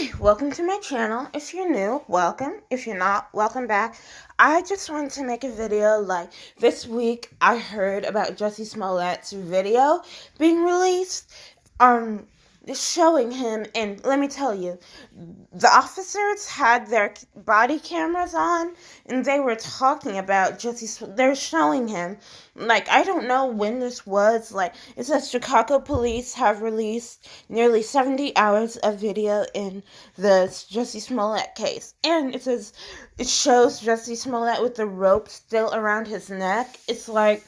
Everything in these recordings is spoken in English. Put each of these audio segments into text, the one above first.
Hi, welcome to my channel. If you're new, welcome. If you're not, welcome back. I just wanted to make a video. Like, this week I heard about Jussie Smollett's video being released, showing him, and let me tell you, the officers had their body cameras on, and they were talking about Jussie. They're showing him, like, I don't know when this was. Like, it says Chicago police have released nearly 70 hours of video in the Jussie Smollett case, and it shows Jussie Smollett with the rope still around his neck. It's like,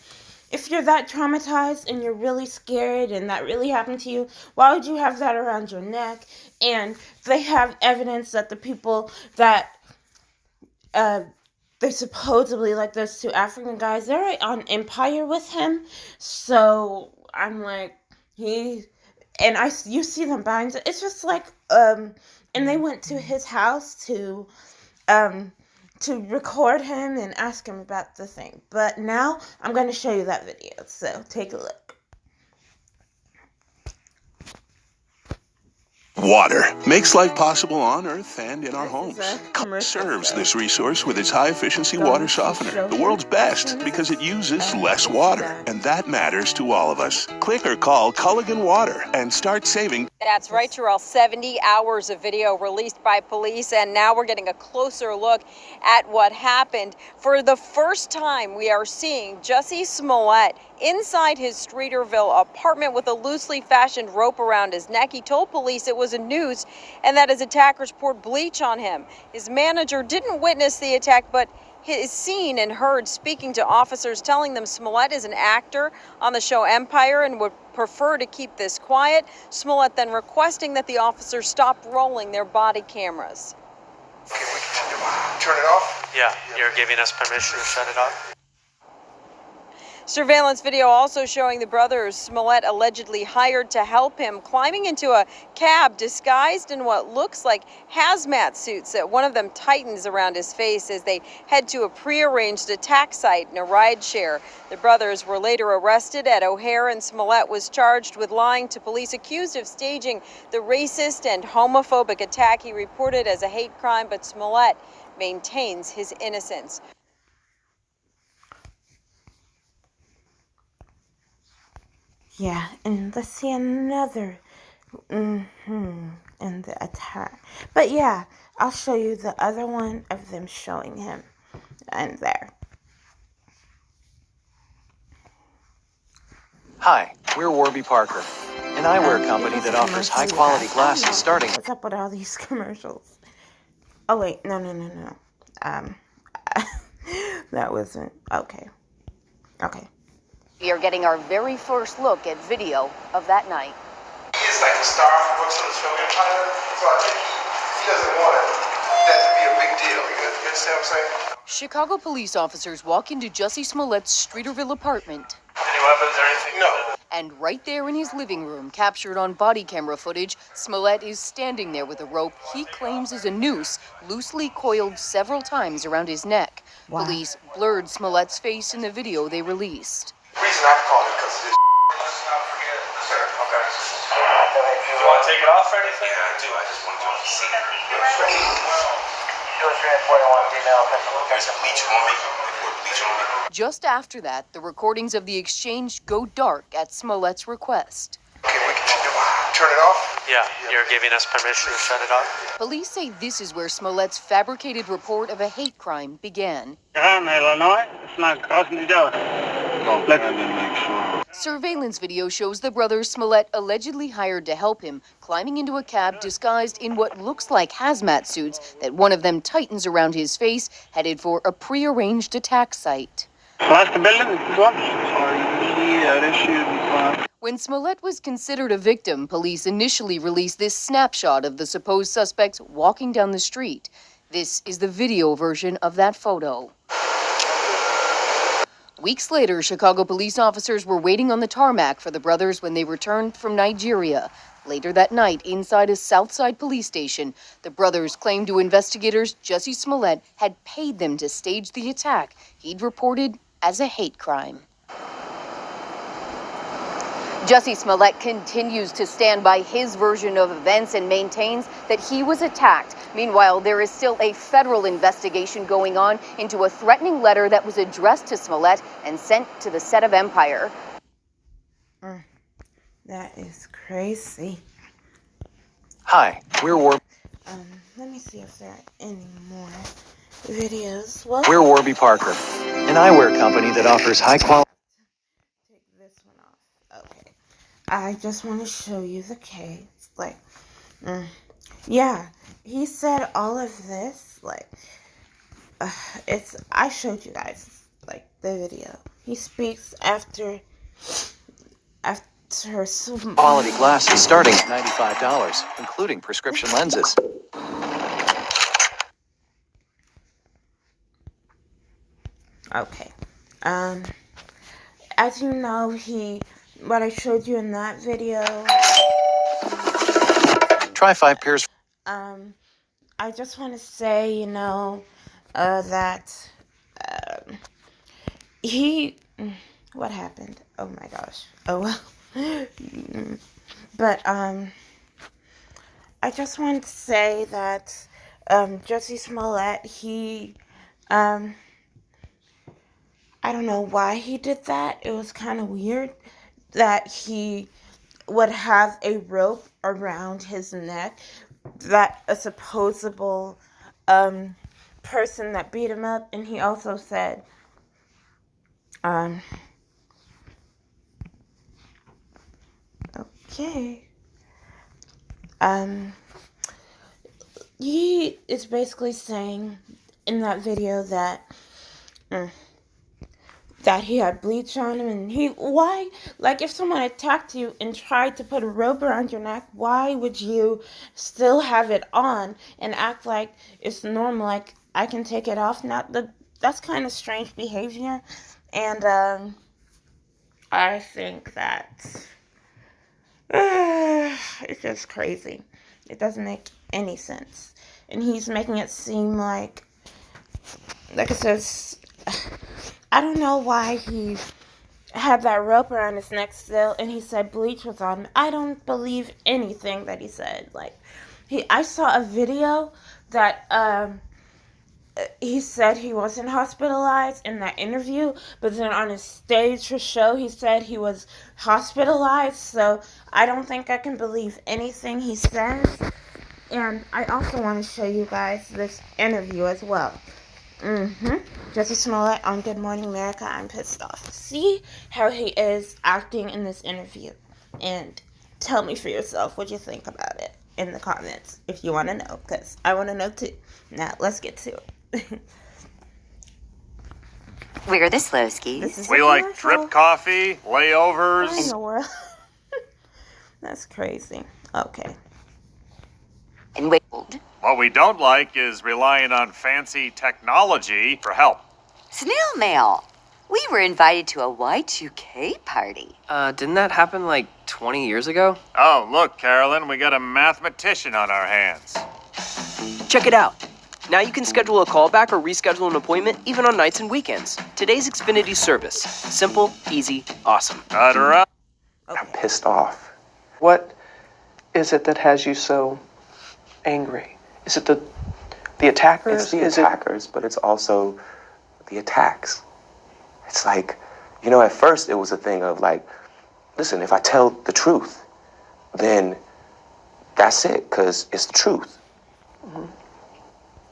if you're that traumatized and you're really scared and that really happened to you, why would you have that around your neck? And they have evidence that the people that they supposedly, like those two African guys, they're on Empire with him. So I'm like, you see them buying. It's just like, and they went to his house to record him and ask him about the thing. But now I'm going to show you that video, so take a look. Water makes life possible on Earth and in our homes. Serves this resource with its high-efficiency water softener, the world's best because it uses less water, and that matters to all of us. Click or call Culligan Water and start saving. That's right, Terrell. 70 hours of video released by police, and now we're getting a closer look at what happened. For the first time, we are seeing Jussie Smollett inside his Streeterville apartment with a loosely fashioned rope around his neck. He told police it was a noose and that his attackers poured bleach on him. His manager didn't witness the attack, but is seen and heard speaking to officers, telling them Smollett is an actor on the show Empire and would prefer to keep this quiet. Smollett then requesting that the officers stop rolling their body cameras. Okay, we can turn it off? Yeah, you're giving us permission to shut it off? Surveillance video also showing the brothers Smollett allegedly hired to help him climbing into a cab disguised in what looks like hazmat suits. One of them tightens around his face as they head to a prearranged attack site in a rideshare. The brothers were later arrested at O'Hare, and Smollett was charged with lying to police, accused of staging the racist and homophobic attack he reported as a hate crime, but Smollett maintains his innocence. Yeah, and let's see another in the attack. But yeah, I'll show you the other one of them showing him. And there. Hi, we're Warby Parker, an eyewear company that offers high-quality glasses starting... What's up with all these commercials? Oh, wait, no. That wasn't... Okay. We are getting our very first look at video of that night. He's like the star who works on the show Empire, so I think he doesn't want that to be a big deal. You understand what I'm saying? Chicago police officers walk into Jussie Smollett's Streeterville apartment. Any weapons or anything? No. And right there in his living room, captured on body camera footage, Smollett is standing there with a rope he claims is a noose, loosely coiled several times around his neck. Wow. Police blurred Smollett's face in the video they released. The reason I called it because of this. Okay. You want to take it off or anything? Yeah, I do. I just want you to see it. There's bleach on me. They poured bleach on me. Just after that, the recordings of the exchange go dark at Smollett's request. Okay, we can turn it off? Yeah, you're giving us permission to shut it off? Police say this is where Smollett's fabricated report of a hate crime began. I'm Illinois. It's not crossing the door. Let me make sure. Surveillance video shows the brothers Smollett allegedly hired to help him, climbing into a cab disguised in what looks like hazmat suits that one of them tightens around his face, headed for a prearranged attack site. Last the building, this one? Yeah, this should be fine. When Smollett was considered a victim, police initially released this snapshot of the supposed suspects walking down the street. This is the video version of that photo. Weeks later, Chicago police officers were waiting on the tarmac for the brothers when they returned from Nigeria. Later that night, inside a Southside police station, the brothers claimed to investigators Jussie Smollett had paid them to stage the attack he'd reported as a hate crime. Jussie Smollett continues to stand by his version of events and maintains that he was attacked. Meanwhile, there is still a federal investigation going on into a threatening letter that was addressed to Smollett and sent to the set of Empire. That is crazy. Hi, we're Let me see if there are any more videos. Well, We're Warby Parker, an eyewear company that offers high quality. take this one off. Okay. I just want to show you the case. Like, yeah, he said all of this. Like, I showed you guys like the video. He speaks after Quality glasses starting at $95, including prescription lenses. Okay. As you know, what I showed you in that video. Try 5 pairs. I just want to say, that what happened? Oh my gosh. Oh well. But I just want to say that Jussie Smollett, I don't know why he did that. It was kind of weird that he would have a rope around his neck that a supposable person that beat him up, and he also said okay, he is basically saying in that video that he had bleach on him, and why, like, if someone attacked you and tried to put a rope around your neck, why would you still have it on and act like it's normal, like I can take it off now? That's kind of strange behavior, and I think that it's just crazy. It doesn't make any sense, and he's making it seem like it says, I don't know why he had that rope around his neck still, and he said bleach was on him. I don't believe anything that he said. Like, I saw a video that he said he wasn't hospitalized in that interview, but then on his stage for show, he said he was hospitalized. So I don't think I can believe anything he says. And I also want to show you guys this interview as well. Jussie Smollett on Good Morning America. I'm pissed off. See how he is acting in this interview, and tell me for yourself what you think about it in the comments if you want to know, because I want to know too. Now let's get to it. We're the Slowskis. We like drip coffee, layovers. What in the world? That's crazy. Okay. And wait. What we don't like is relying on fancy technology for help. Snail mail. We were invited to a Y2K party. Didn't that happen like 20 years ago? Oh, look, Carolyn, we got a mathematician on our hands. Check it out. Now you can schedule a callback or reschedule an appointment even on nights and weekends. Today's Xfinity service. Simple, easy, awesome. Okay. I'm pissed off. What is it that has you so angry? Is it the attackers? It's the attackers, but it's also the attacks. It's like, at first it was a thing of like, listen, if I tell the truth, then that's it, because it's the truth. Mm-hmm.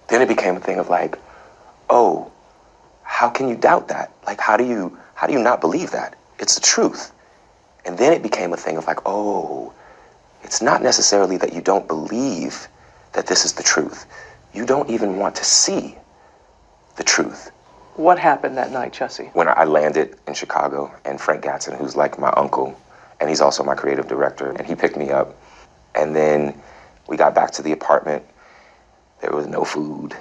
Then it became a thing of like, oh, how can you doubt that? Like, how do you not believe that? It's the truth. And then it became a thing of like, oh, it's not necessarily that you don't believe that this is the truth. You don't even want to see the truth. What happened that night, Jussie? When I landed in Chicago, and Frank Gatson, who's like my uncle, and he's also my creative director, and he picked me up. And then we got back to the apartment. There was no food.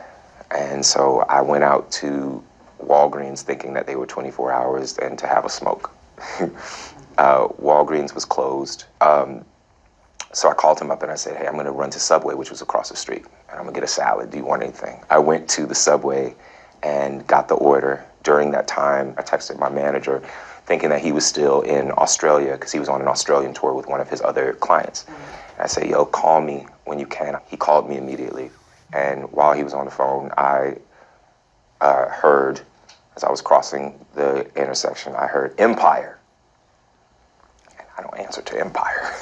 And so I went out to Walgreens thinking that they were 24 hours and to have a smoke. Walgreens was closed. So I called him up and I said, hey, I'm going to run to Subway, which was across the street, and I'm going to get a salad. Do you want anything? I went to the Subway and got the order. During that time, I texted my manager thinking that he was still in Australia because he was on an Australian tour with one of his other clients. And I said, yo, call me when you can. He called me immediately. And while he was on the phone, I heard, as I was crossing the intersection, I heard Empire. And I don't answer to Empire.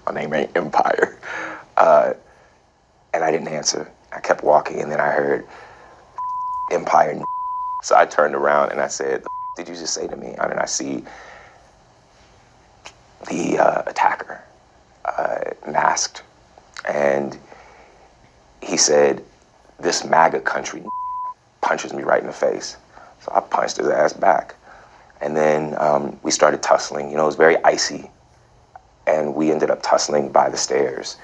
My name ain't Empire. And I didn't answer. I kept walking, and then I heard Empire. So I turned around and I said, did you just say to me? And I see the attacker masked. And he said, this MAGA country punches me right in the face. So I punched his ass back. And then we started tussling. You know, it was very icy. And we ended up tussling by the stairs.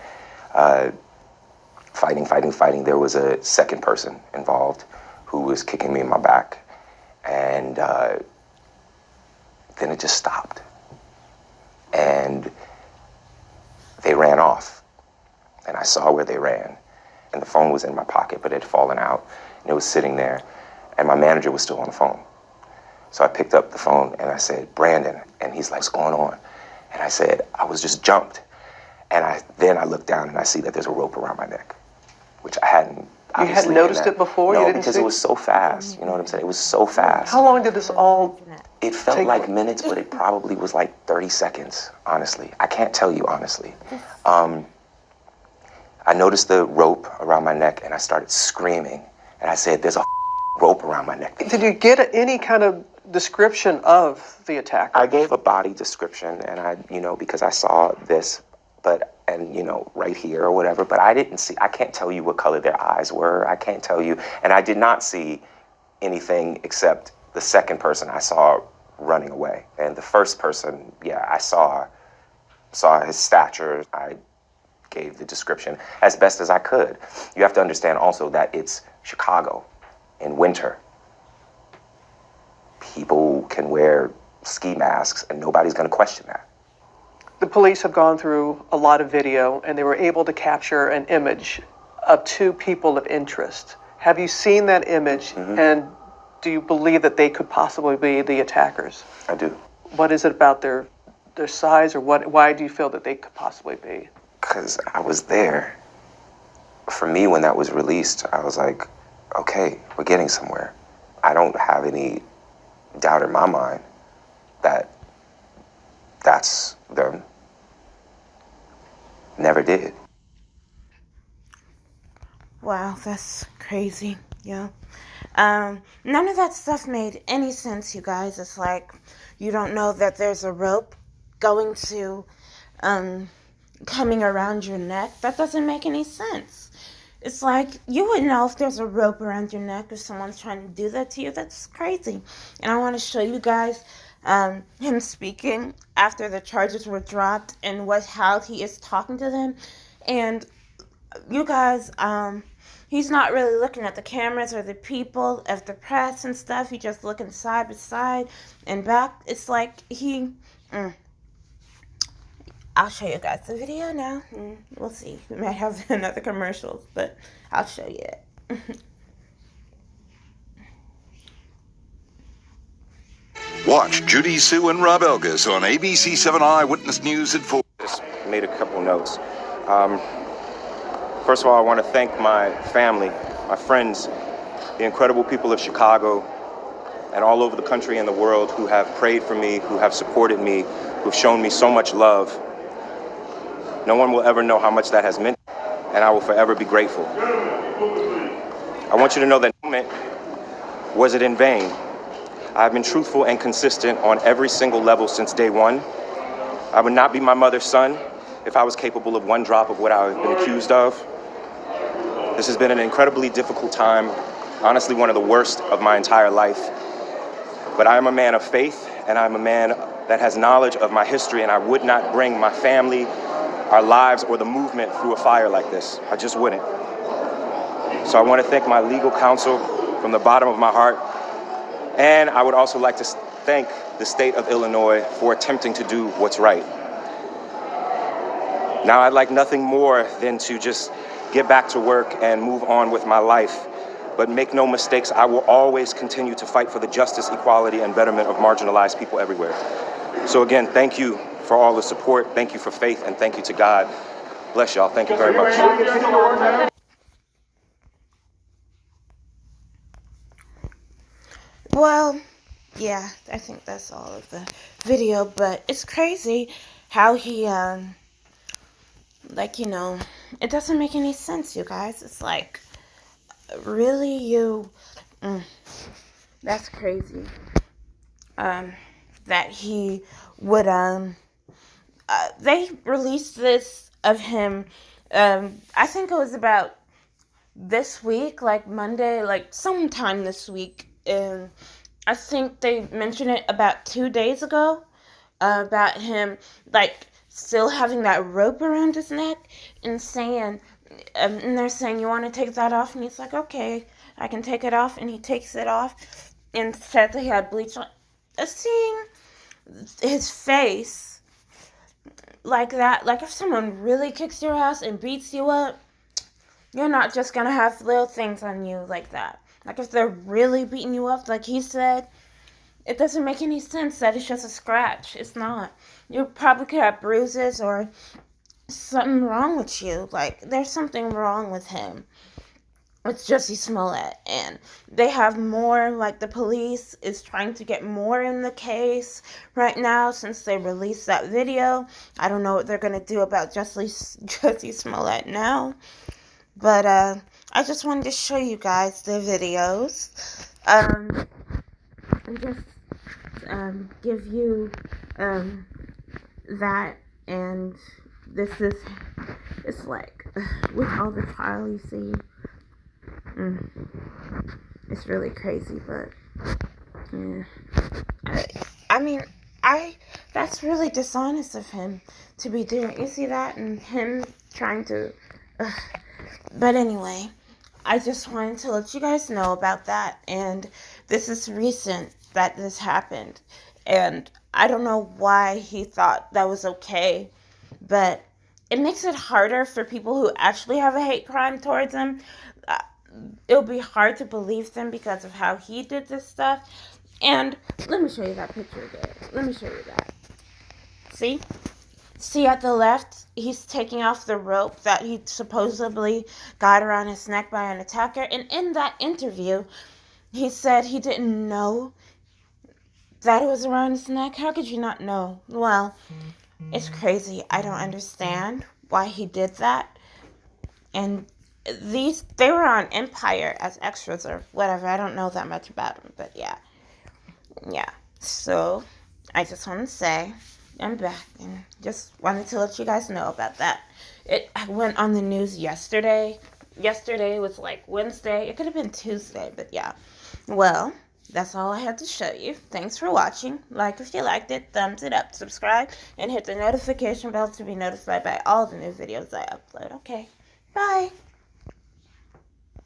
Fighting. There was a second person involved who was kicking me in my back. And then it just stopped. And they ran off. And I saw where they ran. And the phone was in my pocket, but it had fallen out. And it was sitting there. And my manager was still on the phone. So I picked up the phone and I said, Brandon. And he's like, what's going on? And I said, I was just jumped. And then I looked down and I see that there's a rope around my neck, which I hadn't. You hadn't noticed it before? No, you didn't because see? It was so fast. You know what I'm saying? It was so fast. How long did this all It felt like minutes, but it probably was like 30 seconds, honestly. I can't tell you honestly. I noticed the rope around my neck and I started screaming. And I said, there's a rope around my neck. Did you get any kind of description of the attacker? I gave a body description, and I, because I saw this, right here or whatever, but I can't tell you what color their eyes were. I can't tell you. And I did not see anything except the second person I saw running away. And the first person, I saw his stature. I gave the description as best as I could. You have to understand also that it's Chicago in winter. People can wear ski masks and nobody's going to question that. The police have gone through a lot of video and they were able to capture an image of two people of interest. Have you seen that image? Mm-hmm. And do you believe that they could possibly be the attackers? I do. What is it about their size, or why do you feel that they could possibly be? Because I was there. For me, when that was released, I was like, okay, we're getting somewhere. I don't have any doubt in my mind that that's them. Never did. Wow, that's crazy. Yeah. None of that stuff made any sense, you guys. It's like you don't know that there's a rope going to coming around your neck. That doesn't make any sense. It's like you would know if there's a rope around your neck if someone's trying to do that to you. That's crazy. And I want to show you guys him speaking after the charges were dropped and how he is talking to them. And you guys, he's not really looking at the cameras or the people of the press and stuff. He's just looking side by side and back. It's like I'll show you guys the video now. We'll see. We might have another commercial, but I'll show you it. Watch Judy Sue and Rob Elgas on ABC 7 Eyewitness News at 4. Just made a couple notes. First of all, I want to thank my family, my friends, the incredible people of Chicago and all over the country and the world who have prayed for me, who have supported me, who've shown me so much love. No one will ever know how much that has meant, and I will forever be grateful. I want you to know that moment wasn't in vain. I've been truthful and consistent on every single level since day one. I would not be my mother's son if I was capable of one drop of what I've been accused of. This has been an incredibly difficult time, honestly one of the worst of my entire life. But I am a man of faith, and I'm a man that has knowledge of my history, and I would not bring my family, our lives, or the movement through a fire like this. I just wouldn't. So I want to thank my legal counsel from the bottom of my heart. And I would also like to thank the state of Illinois for attempting to do what's right. Now, I'd like nothing more than to just get back to work and move on with my life. But make no mistakes, I will always continue to fight for the justice, equality, and betterment of marginalized people everywhere. So again, thank you for all the support. Thank you for faith, and thank you to God. Bless y'all. Thank you very much. Well, yeah, I think that's all of the video, but it's crazy how he, like, you know, it doesn't make any sense, you guys. It's like, really, that's crazy. That he would, they released this of him, I think it was about this week, like Monday, like sometime this week, and I think they mentioned it about 2 days ago, about him, like, still having that rope around his neck, and saying, and they're saying, you want to take that off? And he's like, okay, I can take it off, and he takes it off, and said that he had bleach on. Seeing his face like that, like if someone really kicks your ass and beats you up, you're not just gonna have little things on you like that. Like if they're really beating you up, like he said, it doesn't make any sense that it's just a scratch. It's not. You probably could have bruises or something wrong with you. Like there's something wrong with him. It's Jussie Smollett, and they have more, like the police is trying to get more in the case right now since they released that video. I don't know what they're going to do about Jussie Smollett now, but I just wanted to show you guys the videos, and just give you that, and this is, it's like, with all the trial you see, it's really crazy, but yeah. I mean, that's really dishonest of him to be doing. You see that, and him trying to. But anyway, I just wanted to let you guys know about that, and this is recent that this happened, and I don't know why he thought that was okay, but it makes it harder for people who actually have a hate crime towards him. It'll be hard to believe them because of how he did this stuff. And let me show you that picture again. Let me show you that. See at the left, he's taking off the rope that he supposedly got around his neck by an attacker. And in that interview, he said he didn't know that it was around his neck. How could you not know? Well, it's crazy. I don't understand why he did that. And they were on Empire as extras or whatever. I don't know that much about them, but yeah. So I just want to say I'm back, and just wanted to let you guys know about that. It went on the news yesterday. Yesterday was like Wednesday. It could have been Tuesday, but yeah. Well, that's all I had to show you. Thanks for watching. Like if you liked it, thumbs it up, subscribe, and hit the notification bell to be notified by all the new videos I upload. Okay, bye.